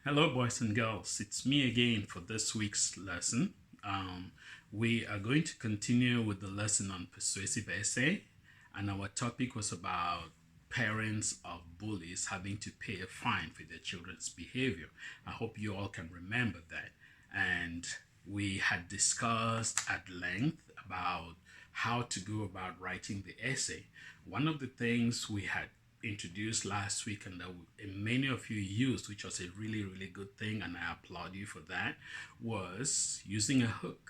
Hello, boys and girls. It's me again for this week's lesson. Um, we are going to continue with the lesson on persuasive essay, and our topic was about parents of bullies having to pay a fine for their children's behavior. I hope you all can remember that. And we had discussed at length about how to go about writing the essay. One of the things we had introduced last week and that many of you used, which was a really, really good thing, and I applaud you for that, was using a hook.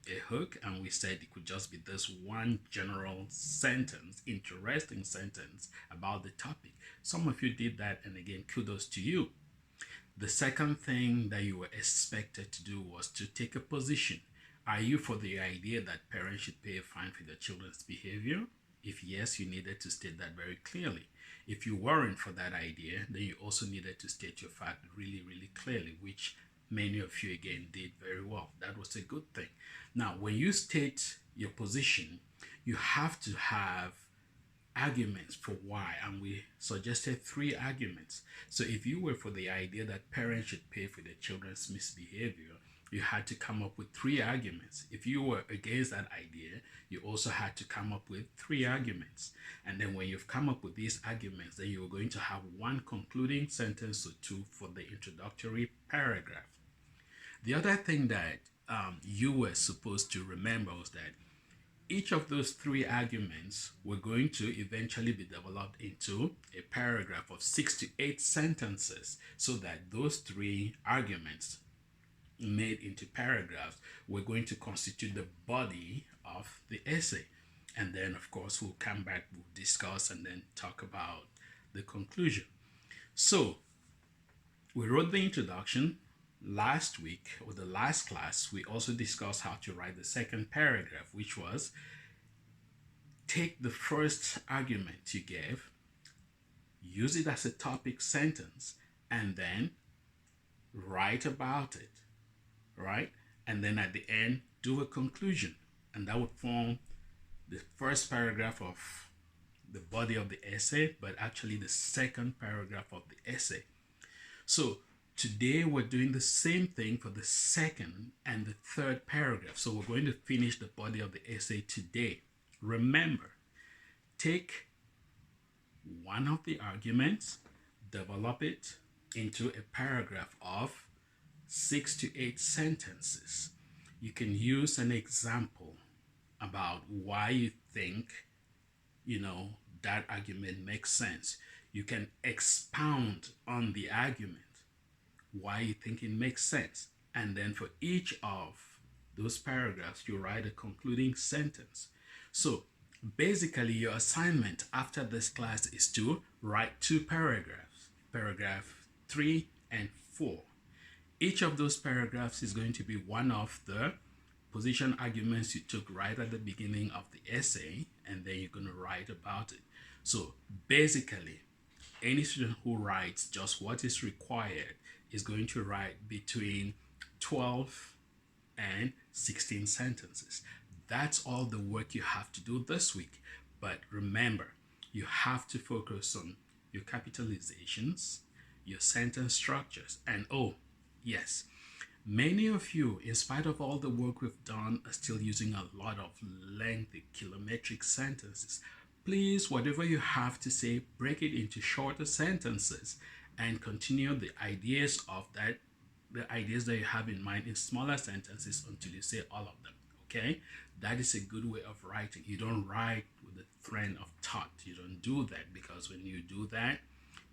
A hook, and we said it could just be this one general sentence, interesting sentence about the topic. Some of you did that, and again, kudos to you. The second thing that you were expected to do was to take a position. Are you for the idea that parents should pay a fine for their children's behavior? If yes, you needed to state that very clearly. If you weren't for that idea, then you also needed to state your fact really, really clearly, which many of you again did very well. That was a good thing. Now, when you state your position, you have to have arguments for why, and we suggested three arguments. So if you were for the idea that parents should pay for their children's misbehavior, you had to come up with three arguments. If you were against that idea, you also had to come up with three arguments. And then when you've come up with these arguments, then you're going to have one concluding sentence or two for the introductory paragraph. The other thing that you were supposed to remember was that each of those three arguments were going to eventually be developed into a paragraph of 6 to 8 sentences, so that those three arguments made into paragraphs were going to constitute the body of the essay. And then, of course, we'll come back, we'll discuss, and then talk about the conclusion. So, we wrote the introduction last week, or the last class. We also discussed how to write the second paragraph, which was take the first argument you gave, use it as a topic sentence, and then write about it, right? And then at the end, do a conclusion. And that would form the first paragraph of the body of the essay, but actually the second paragraph of the essay. So today we're doing the same thing for the second and the third paragraph. So we're going to finish the body of the essay today. Remember, take one of the arguments, develop it into a paragraph of 6 to 8 sentences. You can use an example about why you think, that argument makes sense. You can expound on the argument, why you think it makes sense. And then for each of those paragraphs, you write a concluding sentence. So basically, your assignment after this class is to write two paragraphs, paragraph 3 and 4. Each of those paragraphs is going to be one of the position arguments you took right at the beginning of the essay, and then you're going to write about it. So basically, any student who writes just what is required is going to write between 12 and 16 sentences. That's all the work you have to do this week. But remember, you have to focus on your capitalizations, your sentence structures, and oh, yes, many of you, in spite of all the work we've done, are still using a lot of lengthy kilometric sentences. Please, whatever you have to say, break it into shorter sentences and continue the ideas that you have in mind in smaller sentences until you say all of them. Okay? That is a good way of writing. You don't write with a train of thought. You don't do that, because when you do that,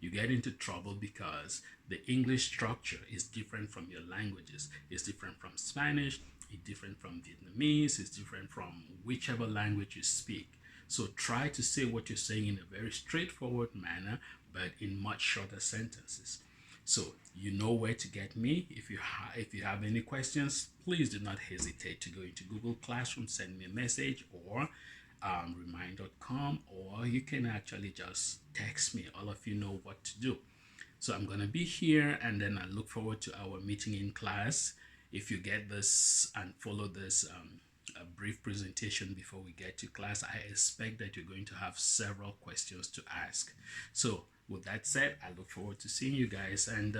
you get into trouble, because the English structure is different from your languages. It's different from Spanish, it's different from Vietnamese, it's different from whichever language you speak. So try to say what you're saying in a very straightforward manner, but in much shorter sentences. So you know where to get me. If you have any questions, please do not hesitate to go into Google Classroom, send me a message, or remind.com, or you can actually just text me. All of you know what to do. So I'm going to be here, and then I look forward to our meeting in class. If you get this and follow this a brief presentation before we get to class, I expect that you're going to have several questions to ask. So with that said, I look forward to seeing you guys, and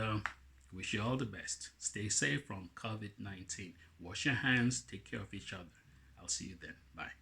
Wish you all the best. Stay safe from COVID-19. Wash your hands. Take care of each other. I'll see you then. Bye.